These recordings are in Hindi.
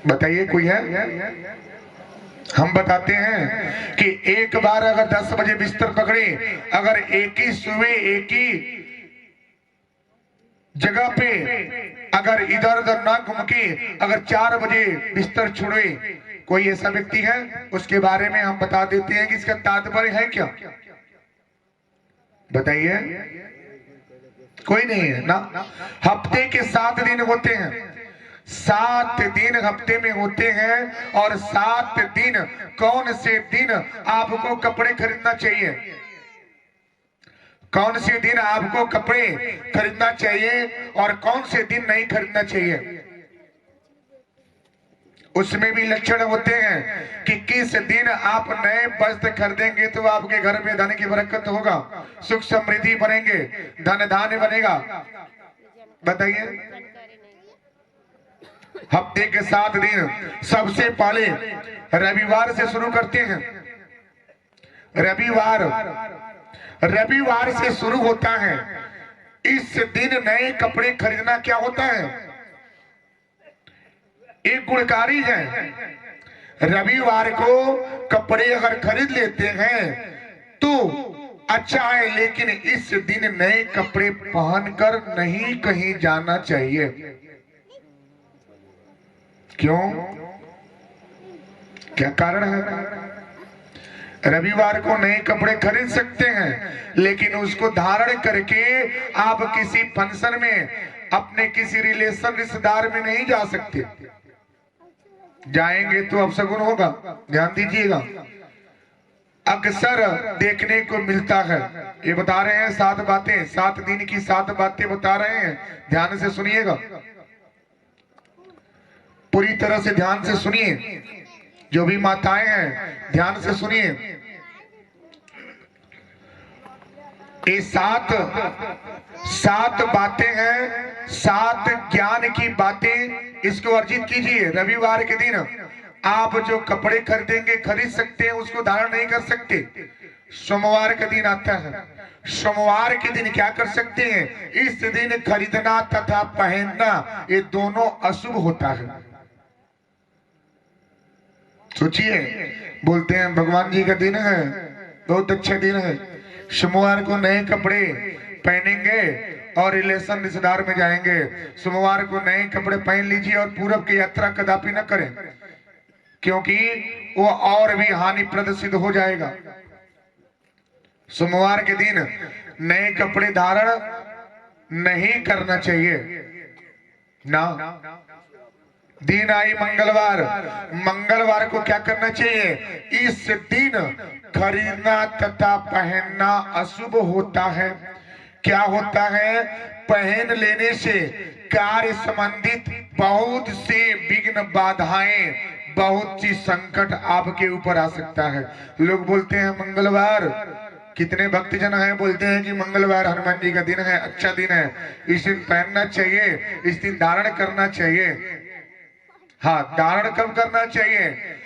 बताइए कोई है? हम बताते हैं कि एक बार अगर 10 बजे बिस्तर पकड़े, अगर एक ही सुबह एक ही जगह पे अगर इधर उधर ना घूम के अगर 4 बजे बिस्तर छोड़े, कोई ऐसा व्यक्ति है? उसके बारे में हम बता देते हैं कि इसका तात्पर्य है क्या। बताइए, कोई नहीं है ना। हफ्ते के 7 दिन होते हैं, 7 दिन हफ्ते में होते हैं, और 7 दिन कौन से दिन आपको कपड़े खरीदना चाहिए? कौन से दिन आपको कपड़े खरीदना चाहिए और कौन से दिन नहीं खरीदना चाहिए? उसमें भी लक्षण होते हैं कि किस दिन आप नए वस्त्र खरीदेंगे तो आपके घर में धन की बरकत होगा, सुख समृद्धि बनेंगे, धन धान्य बनेगा। बताइए। हफ्ते के 7 दिन सबसे पहले रविवार से शुरू करते हैं। रविवार से शुरू होता है। इस दिन नए कपड़े खरीदना क्या होता है? एक गुणकारी है। रविवार को कपड़े अगर खरीद लेते हैं तो अच्छा है, लेकिन इस दिन नए कपड़े पहनकर नहीं कहीं जाना चाहिए। क्यों? क्या कारण है? रविवार को नए कपड़े खरीद सकते हैं, लेकिन उसको धारण करके आप किसी फंक्शन में अपने किसी रिश्तेदार में नहीं जा सकते। जाएंगे तो अपशगुन होगा। ध्यान दीजिएगा, अक्सर देखने को मिलता है। ये बता रहे हैं 7 बातें, 7 दिन की 7 बातें बता रहे हैं। ध्यान से सुनिएगा, पूरी तरह से ध्यान से सुनिए। जो भी माताएं हैं ध्यान से सुनिए। ये 7 बातें हैं, 7 ज्ञान की बातें। इसको अर्जित कीजिए। रविवार के दिन आप जो कपड़े खरीदेंगे, खरीद सकते हैं, उसको धारण नहीं कर सकते। सोमवार का दिन आता है, सोमवार के दिन क्या कर सकते हैं? इस दिन खरीदना तथा पहनना ये दोनों अशुभ होता है। सोचिए, बोलते हैं भगवान जी का दिन है, बहुत अच्छा दिन है, सोमवार को नए कपड़े पहनेंगे और रिश्तेदार में जाएंगे। सोमवार को नए कपड़े पहन लीजिए और पूरब की यात्रा कदापि न करें, क्योंकि वो और भी हानिप्रद सिद्ध हो जाएगा। सोमवार के दिन नए कपड़े धारण नहीं करना चाहिए ना। दिन आई मंगलवार, मंगलवार को क्या करना चाहिए? इस दिन खरीदना तथा पहनना अशुभ होता है। क्या होता है? पहन लेने से कार्य संबंधित बहुत से विघ्न बाधाएं, बहुत सी संकट आपके ऊपर आ सकता है। लोग बोलते हैं मंगलवार, कितने भक्तजन हैं बोलते हैं कि मंगलवार हनुमान जी का दिन है, अच्छा दिन है, इस दिन पहनना चाहिए, इस दिन धारण करना चाहिए। हाँ, धारण कब करना चाहिए?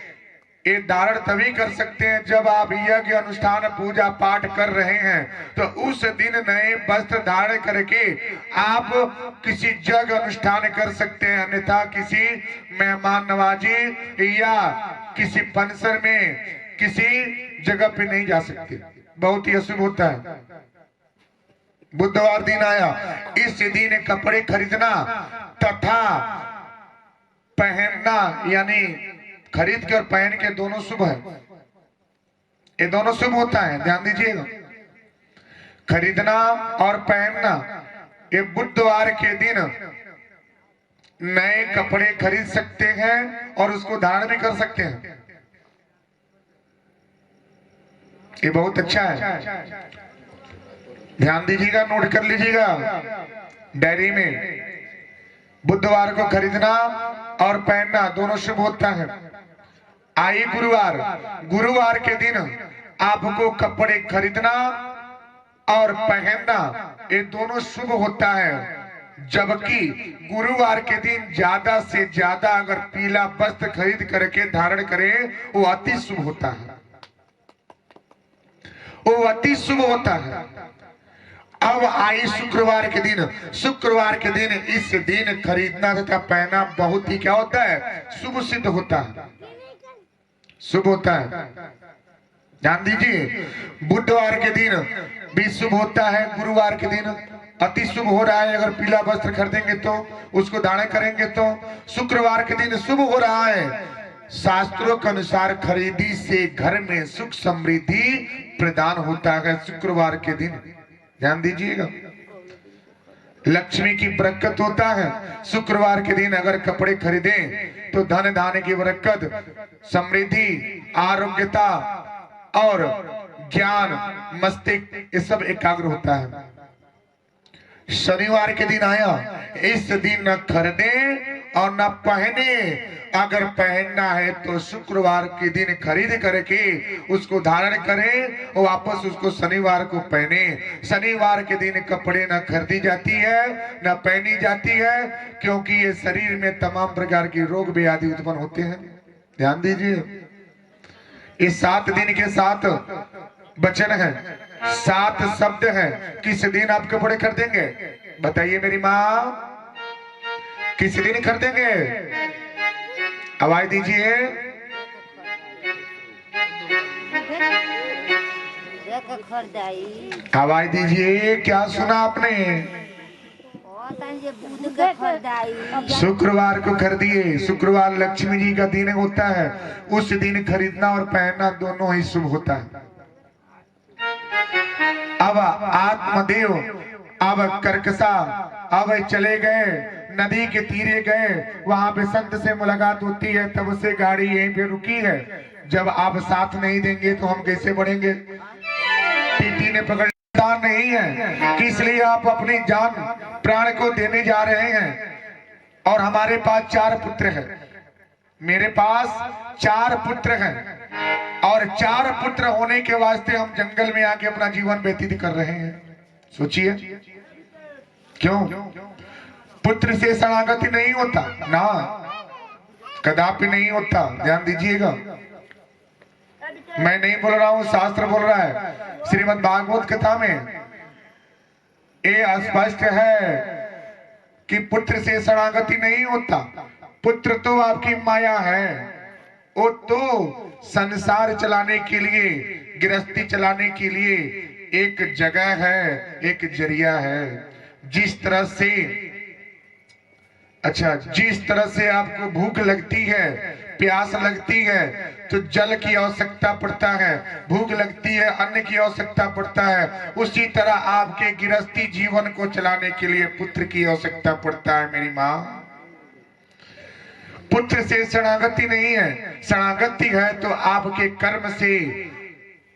ये धारण तभी कर सकते हैं जब आप यज्ञ अनुष्ठान पूजा पाठ कर रहे हैं, तो उस दिन नए वस्त्र धारण करके आप किसी यज्ञ अनुष्ठान कर सकते हैं। अन्यथा किसी मेहमान नवाजी या किसी फंक्शन में किसी जगह पे नहीं जा सकते, बहुत ही अशुभ होता है। बुधवार दिन आया, इस दिन कपड़े खरीदना तथा पहनना, यानी खरीद के और पहन के दोनों शुभ है। ये दोनों शुभ होता है, ध्यान दीजिएगा। खरीदना और पहनना, ये बुधवार के दिन नए कपड़े खरीद सकते हैं और उसको धारण भी कर सकते हैं। ये बहुत अच्छा है, ध्यान दीजिएगा, नोट कर लीजिएगा डायरी में। बुधवार को खरीदना और पहनना दोनों शुभ होता है। आई गुरुवार, गुरुवार के दिन आपको कपड़े खरीदना और पहनना ये दोनों शुभ होता है। जबकि गुरुवार के दिन ज्यादा से ज्यादा अगर पीला वस्त्र खरीद करके धारण करें, वो अति शुभ होता है, वो अति शुभ होता है। अब आई शुक्रवार के दिन। शुक्रवार के दिन इस दिन खरीदना तथा पहनना बहुत ही क्या होता है, शुभ सिद्ध होता है, शुभ होता है। ध्यान दीजिए, बुधवार के दिन भी शुभ होता है, गुरुवार के दिन अति शुभ हो रहा है। अगर पीला वस्त्र खरीदेंगे तो उसको धारण करेंगे तो शुक्रवार के दिन शुभ हो रहा है। शास्त्रों के अनुसार खरीदी से घर में सुख समृद्धि प्रदान होता है शुक्रवार के दिन। ध्यान दीजिएगा, लक्ष्मी की बरकत होता है। शुक्रवार के दिन अगर कपड़े खरीदें तो धन धान्य की बरकत, समृद्धि, आरोग्यता और ज्ञान, मस्तिष्क ये सब एकाग्र होता है। शनिवार के दिन आया, इस दिन न खरीदे और न पहने। अगर पहनना है तो शुक्रवार के दिन खरीद करके उसको धारण करें और वापस उसको शनिवार को पहने। शनिवार के दिन कपड़े न खरीदी जाती है न पहनी जाती है, क्योंकि ये शरीर में तमाम प्रकार के रोग व्याधि उत्पन्न होते हैं। ध्यान दीजिए, इस 7 दिन के 7 वचन है, 7 शब्द है। किस दिन आप कपड़े खरीदेंगे बताइए मेरी माँ, किस दिन खरीदेंगे? आवाज दीजिए। आवाज दीजिए, क्या सुना आपने? शुक्रवार को खरीदिए। शुक्रवार लक्ष्मी जी का दिन होता है, उस दिन खरीदना और पहनना दोनों ही शुभ होता है। अब आत्मदेव, अब कर्कशा, अब चले गए नदी के तीरे गए, वहां पे संत से मुलाकात होती है, तब से गाड़ी यहीं पे रुकी है। जब आप साथ नहीं देंगे तो हम कैसे बढ़ेंगे? टीटी ने पकड़ नहीं है कि इसलिए आप अपनी जान प्राण को देने जा रहे हैं। और हमारे पास 4 पुत्र हैं, मेरे पास 4 पुत्र हैं, और 4 पुत्र होने के वास्ते हम जंगल में आके अपना जीवन व्यतीत कर रहे हैं। सोचिए क्यों? पुत्र से शरणागति नहीं होता ना, कदापि नहीं होता। ध्यान दीजिएगा, मैं नहीं बोल रहा हूं, शास्त्र बोल रहा है। श्रीमद् भागवत कथा में ये स्पष्ट है कि पुत्र से शरणागति नहीं होता। पुत्र तो आपकी माया है, वो तो संसार चलाने के लिए, गृहस्थी चलाने के लिए एक जगह है, एक जरिया है। जिस तरह से, अच्छा, जिस तरह से आपको भूख लगती है, प्यास लगती है तो जल की आवश्यकता पड़ता है, भूख लगती है अन्न की आवश्यकता पड़ता है, उसी तरह आपके गृहस्थी जीवन को चलाने के लिए पुत्र की आवश्यकता पड़ता है मेरी माँ। पुत्र से शरणागति नहीं है, शरणागति है तो आपके कर्म से,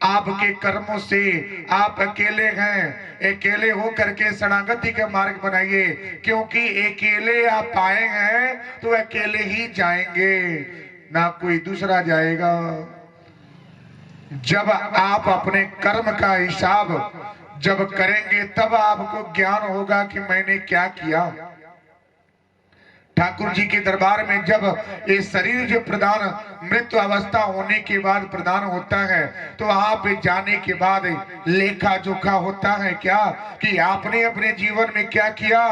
आपके कर्मों से। आप अकेले हैं, अकेले हो करके शरणागति का मार्ग बनाइए, क्योंकि अकेले आप आए हैं तो अकेले ही जाएंगे, ना कोई दूसरा जाएगा। जब आप अपने कर्म का हिसाब जब करेंगे तब आपको ज्ञान होगा कि मैंने क्या किया। ठाकुर जी के दरबार में जब ये शरीर जो प्रदान मृत्यु अवस्था होने के बाद प्रदान होता है, तो वहां पे जाने के बाद लेखा जोखा होता है क्या, कि आपने अपने जीवन में क्या किया,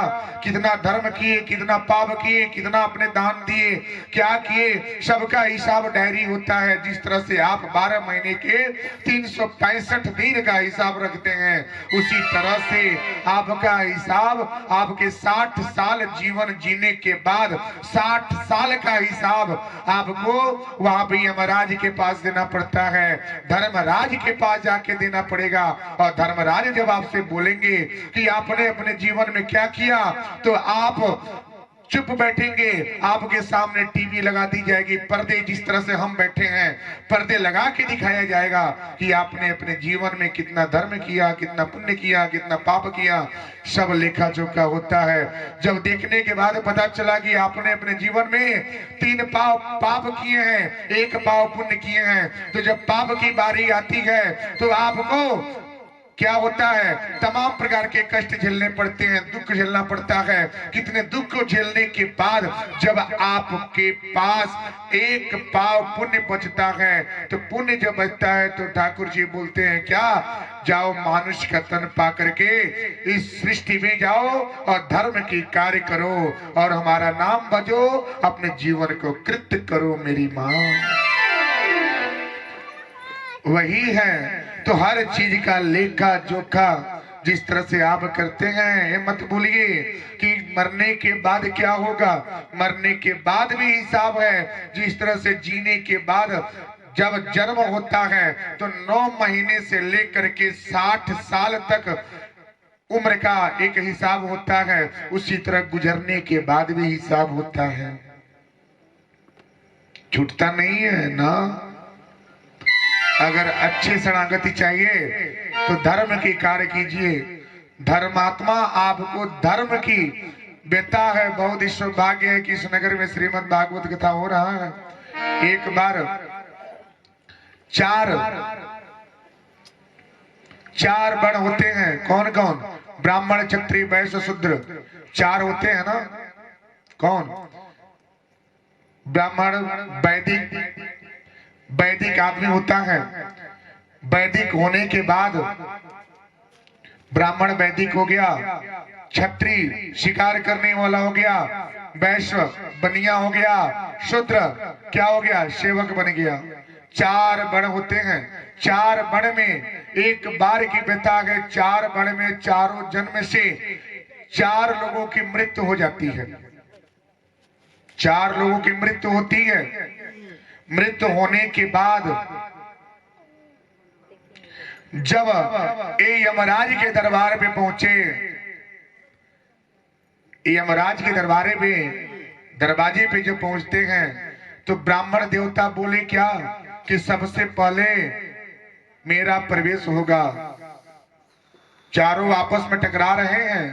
कितना धर्म किए, कितना पाप किए, कितना अपने दान दिए, क्या किए, सबका हिसाब डायरी होता है। जिस तरह से आप 12 महीने के 365 दिन का हिसाब रखते हैं, उसी तरह से आपका हिसाब आपके 60 साल जीवन जीने के बाद 60 साल का हिसाब आपको वहां पे यमराज के पास देना पड़ता है, धर्मराज के पास जाके देना पड़ेगा। और धर्मराज जब आपसे बोलेंगे कि आपने अपने जीवन में क्या किया, तो आप चुप बैठेंगे। आपके सामने टीवी लगा दी जाएगी, पर्दे, जिस तरह से हम बैठे हैं पर्दे लगा के दिखाया जाएगा कि आपने अपने जीवन में कितना धर्म किया, कितना पुण्य किया, कितना पाप किया, सब लेखा जोखा होता है। जब देखने के बाद पता चला कि आपने अपने जीवन में 3 पाप किए हैं, 1 पाप पुण्य किए हैं, तो जब पाप की बारी आती है तो आपको क्या होता है, तमाम प्रकार के कष्ट झेलने पड़ते हैं, दुख झेलना पड़ता है। कितने दुख को झेलने के बाद जब आपके पास एक पाव पुण्य बचता है, तो पुण्य जब बचता है तो ठाकुर जी बोलते हैं क्या, जाओ मानुष का तन पा करके इस सृष्टि में जाओ और धर्म की कार्य करो और हमारा नाम बजो, अपने जीवन को कृत्य करो मेरी माँ। वही है तो हर चीज का लेखा जोखा जिस तरह से आप करते हैं, ये मत भूलिए कि मरने के बाद क्या होगा। मरने के बाद भी हिसाब है। जिस तरह से जीने के बाद जब जन्म होता है तो 9 महीने से लेकर के 60 साल तक उम्र का एक हिसाब होता है, उसी तरह गुजरने के बाद भी हिसाब होता है। छूटता नहीं है ना। अगर अच्छी शरणागति चाहिए तो धर्म की कार्य कीजिए। धर्मात्मा आपको धर्म की बेता है। बहुत ही सौभाग्य है कि इस नगर में श्रीमद् भागवत कथा हो रहा है। एक बार चार वर्ण होते हैं। कौन कौन? ब्राह्मण, क्षत्रिय, वैश्य, शूद्र, 4 होते हैं ना। कौन? ब्राह्मण वैदिक आदमी होता है। वैदिक होने के बाद ब्राह्मण वैदिक हो गया, क्षत्रिय शिकार करने वाला हो गया, वैश्य बनिया हो गया, शूद्र क्या हो गया? सेवक बन गया। 4 वर्ण होते हैं। 4 वर्ण में एक बार की बेता है। 4 वर्ण में चारों जन्म से 4 लोगों की मृत्यु हो जाती है। 4 लोगों की मृत्यु होती है। मृत्यु होने के बाद जब ये यमराज के दरबार पे पहुंचे, यमराज के दरबारे पे दरवाजे पे जब पहुंचते हैं तो ब्राह्मण देवता बोले क्या कि सबसे पहले मेरा प्रवेश होगा। चारों आपस में टकरा रहे हैं,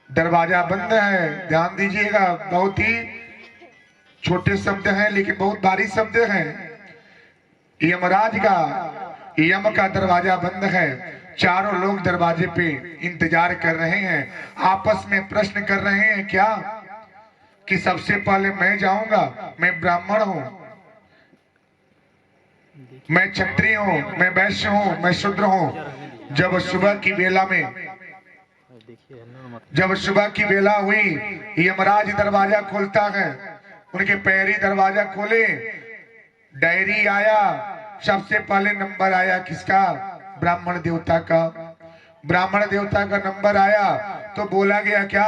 दरवाजा बंद है। ध्यान दीजिएगा, बहुत ही छोटे शब्द हैं लेकिन बहुत भारी शब्द हैं। यमराज का यम का दरवाजा बंद है। चारों लोग दरवाजे पे इंतजार कर रहे हैं, आपस में प्रश्न कर रहे हैं क्या कि सबसे पहले मैं जाऊंगा, मैं ब्राह्मण हूं, मैं क्षत्रिय हूं, मैं वैश्य हूं, मैं शूद्र हूं। जब सुबह की बेला हुई, यमराज दरवाजा खोलता है। उनके पैरी दरवाजा खोले, डायरी आया। सबसे पहले नंबर आया किसका? ब्राह्मण देवता का। ब्राह्मण देवता का नंबर आया तो बोला गया क्या?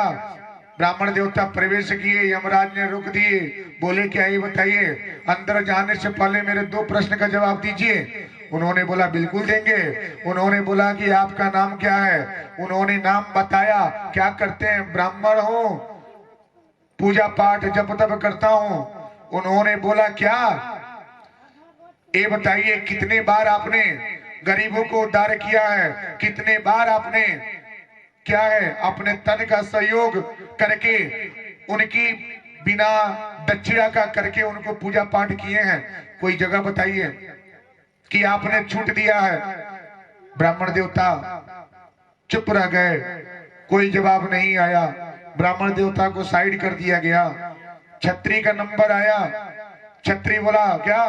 ब्राह्मण देवता प्रवेश किए, यमराज ने रोक दिए। बोले क्या, ये बताइए अंदर जाने से पहले मेरे 2 प्रश्न का जवाब दीजिए। उन्होंने बोला बिल्कुल देंगे। उन्होंने बोला कि आपका नाम क्या है? उन्होंने नाम बताया। क्या करते हैं? ब्राह्मण हूं, पूजा पाठ जप तप करता हूं। उन्होंने बोला क्या, ये बताइए कितने बार आपने गरीबों को उद्धार किया है? कितने बार आपने क्या है अपने तन का सहयोग करके उनकी बिना दक्षिणा का करके उनको पूजा पाठ किए हैं? कोई जगह बताइए कि आपने छूट दिया है। ब्राह्मण देवता चुप रह गए, कोई जवाब नहीं आया। ब्राह्मण देवता को साइड कर दिया गया। क्षत्रिय का नंबर आया। क्षत्रिय बोला क्या?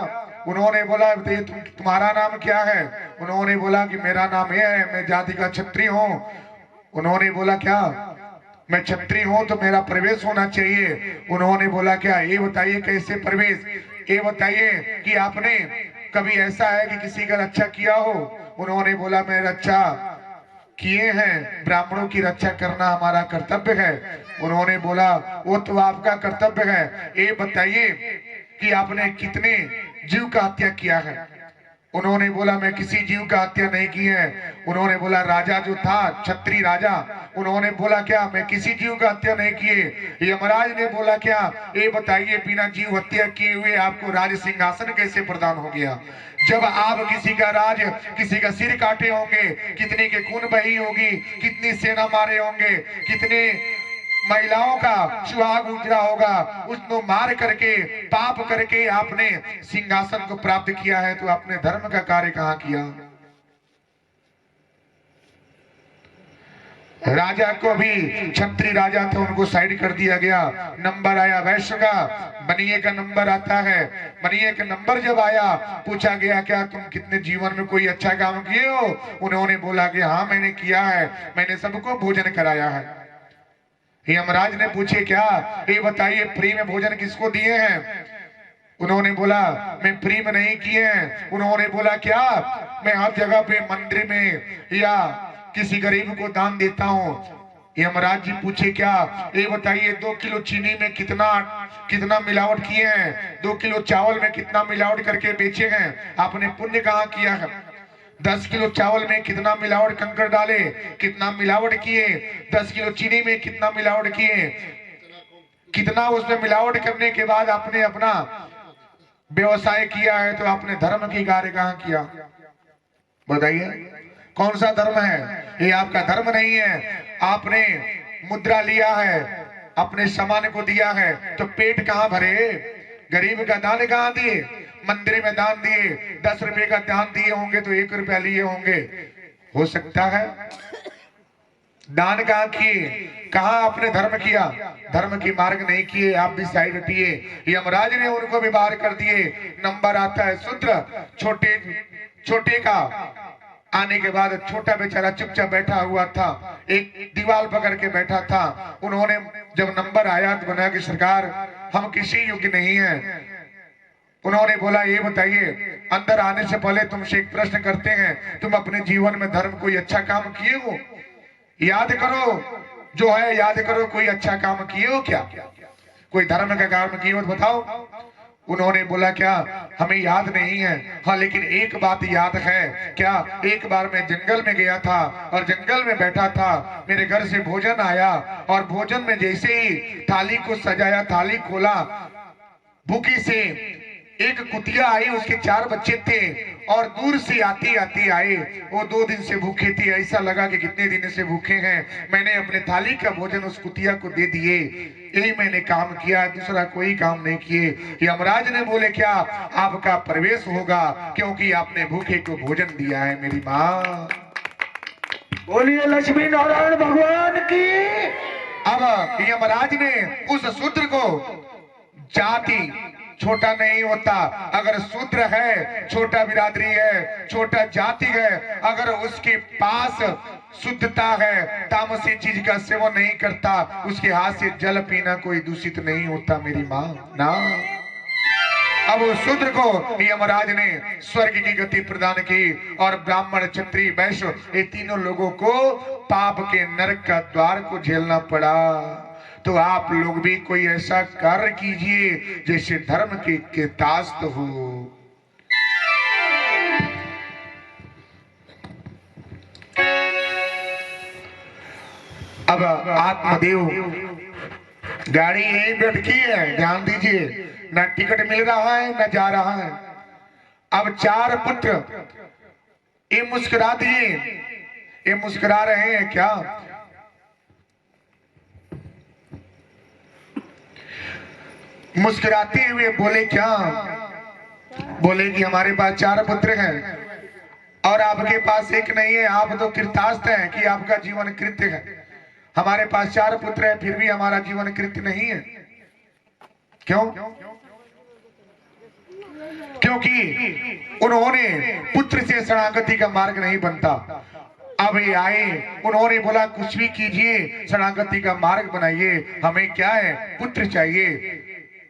उन्होंने बोला तुम्हारा नाम क्या है? उन्होंने बोला कि मेरा नाम यह है, मैं जाति का क्षत्रिय हूं। उन्होंने बोला क्या, मैं क्षत्रिय हूं तो मेरा प्रवेश होना चाहिए। उन्होंने बोला क्या, ये बताइए कैसे प्रवेश? ये बताइए कि आपने कभी ऐसा है कि किसी का रक्षा किया हो? उन्होंने बोला मैं रक्षा किए हैं, ब्राह्मणों की रक्षा करना हमारा कर्तव्य है। उन्होंने बोला वो तो आपका कर्तव्य है, ये बताइए कि आपने कितने जीव का हत्या किया है? उन्होंने बोला मैं किसी जीव का हत्या नहीं की है। उन्होंने बोला राजा जो था क्षत्रिय राजा, उन्होंने बोला क्या, मैं किसी जीव का हत्या नहीं किए। यमराज ने बोला क्या, ये बताइए बिना जीव हत्या किए हुए आपको राज सिंहासन कैसे प्रदान हो गया? जब आप किसी का राज, किसी का सिर काटे होंगे, कितने के खून बही होगी, कितनी सेना मारे होंगे, कितने महिलाओं का सुहाग उजड़ा होगा, उसको मार करके पाप करके आपने सिंहासन को प्राप्त किया है, तो आपने धर्म का कार्य कहाँ किया? राजा को भी, छत्री राजा थे उनको साइड कर दिया गया। नंबर आया वैश्य का, बनिए का नंबर आता है। बनिए का नंबर जब आया, पूछा गया क्या तुम कितने जीवन में कोई अच्छा काम किए हो? उन्होंने बोला कि हाँ मैंने किया है, मैंने सबको भोजन कराया है। यमराज ने पूछे क्या, ये बताइए फ्री में भोजन किसको दिए हैं? उन्होंने बोला मैं फ्री में नहीं किए हैं। उन्होंने बोला क्या, मैं हर जगह पे मंदिर में या किसी गरीब को दान देता हूँ। यमराज जी पूछे क्या, ये बताइए 2 किलो चीनी में कितना कितना मिलावट किए हैं? 2 किलो चावल में कितना मिलावट करके बेचे हैं? आपने पुण्य कहाँ किया है? 10 किलो चावल में कितना मिलावट कंकड़ डाले, कितना मिलावट किए? 10 किलो चीनी में कितना मिलावट किए, कितना उसमें मिलावट करने के बाद आपने अपना व्यवसाय किया है? तो आपने धर्म की कार्य कहाँ किया? बताइए कौन सा धर्म है ये? आपका धर्म नहीं है। आपने मुद्रा लिया है, अपने सामान को दिया है, तो पेट कहाँ भरे? गरीब का दान कहाँ दिए? मंदिर में दान दिए। 10 रुपए का दान दिए होंगे तो 1 रुपया लिए होंगे, हो सकता है। दान कहाँ किए? कहाँ आपने धर्म किया? धर्म की मार्ग नहीं किए, आप भी साइड हटिए। यमराज ने उनको भी बाहर कर दिए। नंबर आता है शूद्र, छोटे का। आने के बाद छोटा बेचारा चुपचाप बैठा हुआ था, एक दीवार पकड़ के बैठा था। उन्होंने जब नंबर आया तो बना कि सरकार हम किसी योग्य नहीं हैं। उन्होंने बोला ये बताइए, अंदर आने से पहले तुमसे एक प्रश्न करते हैं, तुम अपने जीवन में धर्म कोई अच्छा काम किए हो? याद करो, जो है याद करो, कोई अच्छा काम किए हो क्या? कोई धर्म का काम किए हो तो बताओ। उन्होंने बोला क्या, हमें याद नहीं है। हाँ लेकिन एक बात याद है। क्या? एक बार मैं जंगल में गया था और जंगल में बैठा था, मेरे घर से भोजन आया और भोजन में जैसे ही थाली को सजाया, थाली खोला, भूखी से एक कुतिया आई, उसके 4 बच्चे थे और दूर से आती आती आए। वो 2 दिन से भूखे थे, ऐसा लगा कि कितने दिन से भूखे हैं। मैंने अपने थाली का भोजन उस कुतिया को दे दिए, यही मैंने काम किया, दूसरा कोई काम नहीं किए। यमराज ने बोले क्या, आपका प्रवेश होगा क्योंकि आपने भूखे को भोजन दिया है। मेरी माँ बोलिए लक्ष्मी नारायण भगवान की। अब यमराज ने उस शूद्र को, जाति छोटा नहीं होता, अगर शूद्र है, छोटा बिरादरी है, छोटा जाति है, अगर उसके पास शुद्धता है, तामसी चीज का सेवन नहीं करता, उसके हाथ से जल पीना कोई दूषित नहीं होता। मेरी माँ ना। अब उस शूद्र को यमराज ने स्वर्ग की गति प्रदान की और ब्राह्मण, क्षत्रिय, वैश्य, ये तीनों लोगों को पाप के नरक का द्वार को झेलना पड़ा। तो आप लोग भी कोई ऐसा कार्य कीजिए जैसे धर्म के केतास्त हो। अब आत्मदेव गाड़ी यहीं बैठी है, ध्यान दीजिए, न टिकट मिल रहा है न जा रहा है। अब 4 पुत्र ये मुस्कुरा दिए, ये मुस्कुरा रहे हैं क्या? मुस्कुराते हुए बोले क्या? बोले कि हमारे पास 4 पुत्र हैं और आपके पास एक नहीं है। आप तो कृतार्थ हैं कि आपका जीवन कृत्य है। हमारे पास 4 पुत्र हैं फिर भी हमारा जीवन कृत्य नहीं है। क्यों? क्योंकि उन्होंने पुत्र से शरणागति का मार्ग नहीं बनता। अब ये आए, उन्होंने बोला कुछ भी कीजिए, शरणागति का मार्ग बनाइए, हमें क्या है, पुत्र चाहिए।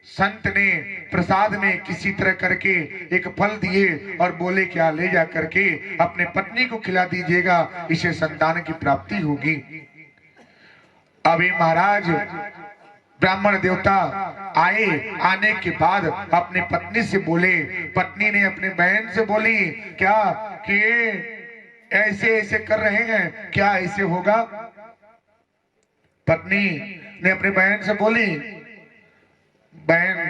संत ने प्रसाद में किसी तरह करके एक फल दिए और बोले क्या, ले जा करके अपने पत्नी को खिला दीजिएगा, इसे संतान की प्राप्ति होगी। अभी महाराज ब्राह्मण देवता आए, आने के बाद अपने पत्नी से बोले, पत्नी ने अपने बहन से बोली क्या कि ऐसे ऐसे कर रहे हैं, क्या ऐसे होगा? पत्नी ने अपने बहन से बोली, बहन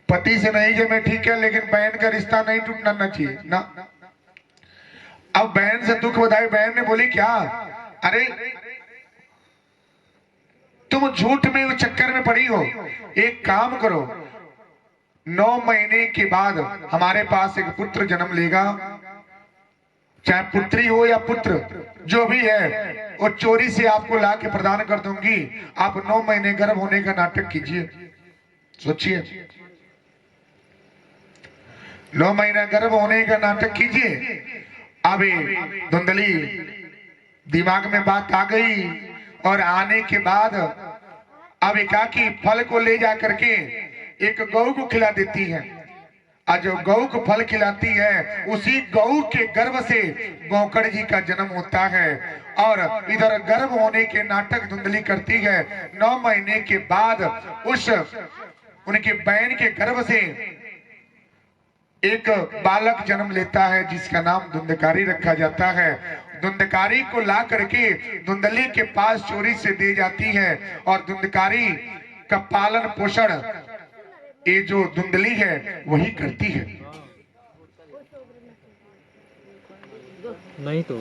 पति से नहीं जमे ठीक है, लेकिन बहन का रिश्ता नहीं टूटना ना चाहिए ना। अब बहन से दुख बधाई, बहन ने बोली क्या, अरे तुम झूठ में उस चक्कर में पड़ी हो, एक काम करो, 9 महीने के बाद हमारे पास एक पुत्र जन्म लेगा, चाहे पुत्री हो या पुत्र, जो भी है वो चोरी से आपको ला के प्रदान कर दूंगी। आप 9 महीने गर्भ होने का नाटक कीजिए। सोचिए, 9 महीना गर्भ होने का नाटक कीजिए। अब धुंधली दिमाग में बात आ गई और आने के बाद अब एकाकी फल को ले जा करके एक गौ को खिला देती है। और जो गौ को फल खिलाती है, उसी गौ के गर्भ से गौकड़ जी का जन्म होता है। और इधर गर्भ होने के नाटक धुंधली करती है। 9 महीने के बाद उस उनके बहन के गर्भ से एक बालक जन्म लेता है, जिसका नाम धुंधकारी रखा जाता है। धुंधकारी को ला करके धुंधली के पास चोरी से दे जाती है और धुंधकारी का पालन पोषण ये जो धुंधली है वही करती है। नहीं तो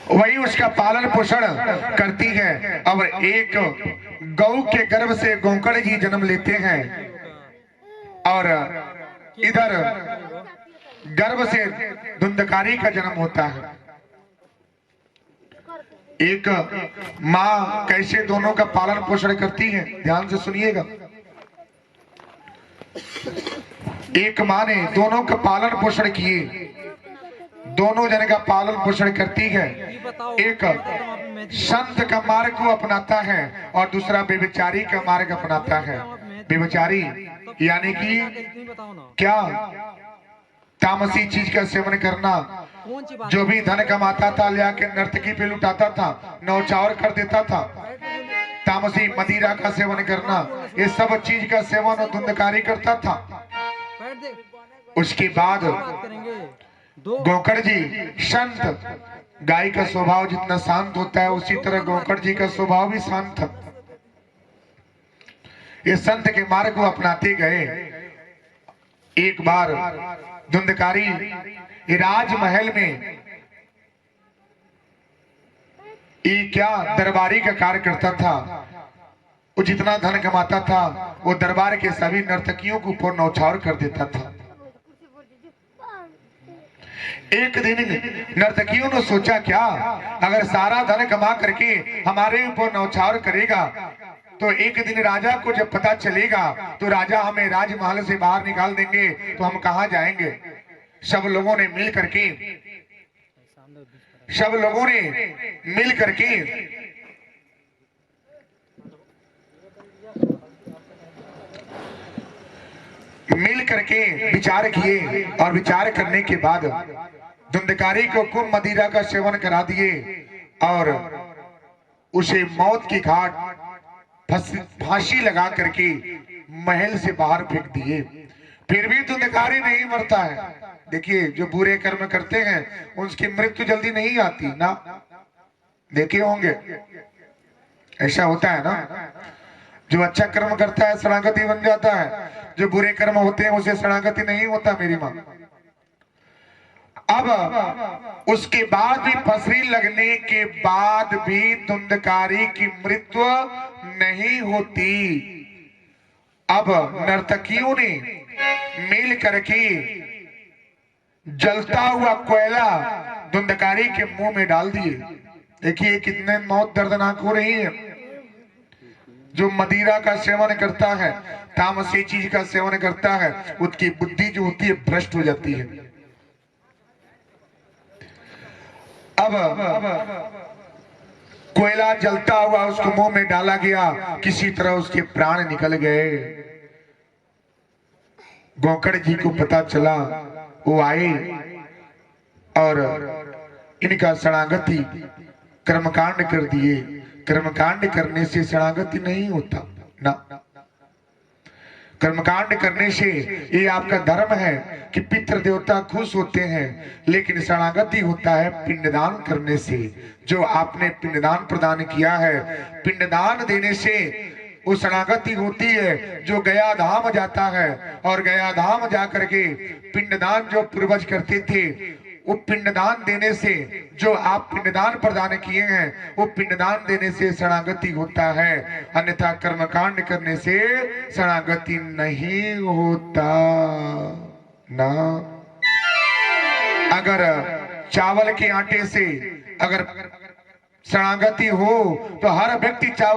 वही उसका पालन पोषण करती है। अब एक गौ के गर्भ से गौकड़ जी जन्म लेते हैं और इधर गर्भ से धुंधकारी का जन्म होता है। एक माँ कैसे दोनों का पालन पोषण करती है, ध्यान से सुनिएगा। एक माँ ने दोनों का पालन पोषण किए, दोनों जन का पालन पोषण करती है। एक संत का मार्ग को अपनाता है और दूसरा बेविचारी का मार्ग अपनाता है। बेविचारी यानी कि क्या, तामसी चीज का सेवन करना, जो भी धन कमाता था ले आके नर्तकी पे लुटाता था, नौचावर कर देता था। तामसी मदिरा का सेवन करना, ये सब चीज का सेवन धुंधकारी करता था। उसके बाद गौकड़ जी संत, गाय का स्वभाव जितना शांत होता है उसी तरह गौकड़ जी का स्वभाव भी शांत था। ये संत के मार्ग को अपनाते गए। एक बार धुंधकारी राजमहल में ये क्या दरबारी का कार्य करता था। वो जितना धन कमाता था वो दरबार के सभी नर्तकियों के ऊपर नौछावर कर देता था। एक दिन नर्तकियों ने सोचा, क्या अगर सारा धन कमा करके हमारे ऊपर नौछावर करेगा तो एक दिन राजा को जब पता चलेगा तो राजा हमें राजमहल से बाहर निकाल देंगे, तो हम कहां जाएंगे। सब लोगों ने मिल करके विचार किए और विचार करने के बाद धुंधकारी को कुम मदिरा का सेवन करा दिए और उसे मौत की घाट फांसी लगा करके महल से बाहर फेंक दिए। फिर भी धुंधकारी नहीं मरता है। देखिए, जो बुरे कर्म करते हैं उसकी मृत्यु जल्दी नहीं आती ना, देखे होंगे, ऐसा होता है ना। जो अच्छा कर्म करता है शरणागति बन जाता है, जो बुरे कर्म होते हैं उसे शरणागति नहीं होता मेरी माँ। अब उसके बाद भी फंसी लगने के बाद भी धुंधकारी की मृत्यु नहीं होती। अब नर्तकियों ने मिल करके जलता हुआ कोयला धुंधकारी के मुंह में डाल दिए। देखिए कितने मौत दर्दनाक हो रही है। जो मदिरा का सेवन करता है, तामसी चीज का सेवन करता है, उसकी बुद्धि जो होती है भ्रष्ट हो जाती है। अब कोयला जलता हुआ उसको मुंह में डाला गया, किसी तरह उसके प्राण निकल गए। गौकड़ जी को पता चला, वो आए और इनका शरणागति कर्मकांड कर दिए। कर्मकांड करने से शरणागति नहीं होता ना, कर्मकांड करने से ये आपका धर्म है कि पितृ देवता खुश होते हैं, लेकिन शरणागति होता है पिंडदान करने से। जो आपने पिंडदान प्रदान किया है, पिंडदान देने से वो शरणागति होती है। जो गया धाम जाता है और गया धाम जाकर के पिंडदान जो पूर्वज करते थे, वो पिंडदान देने से, जो आप पिंडदान प्रदान किए हैं वो पिंडदान देने से शरणागति होता है, अन्यथा कर्मकांड करने से शरणागति नहीं होता ना। अगर चावल के आटे से अगर शरणागति हो तो हर व्यक्ति चावल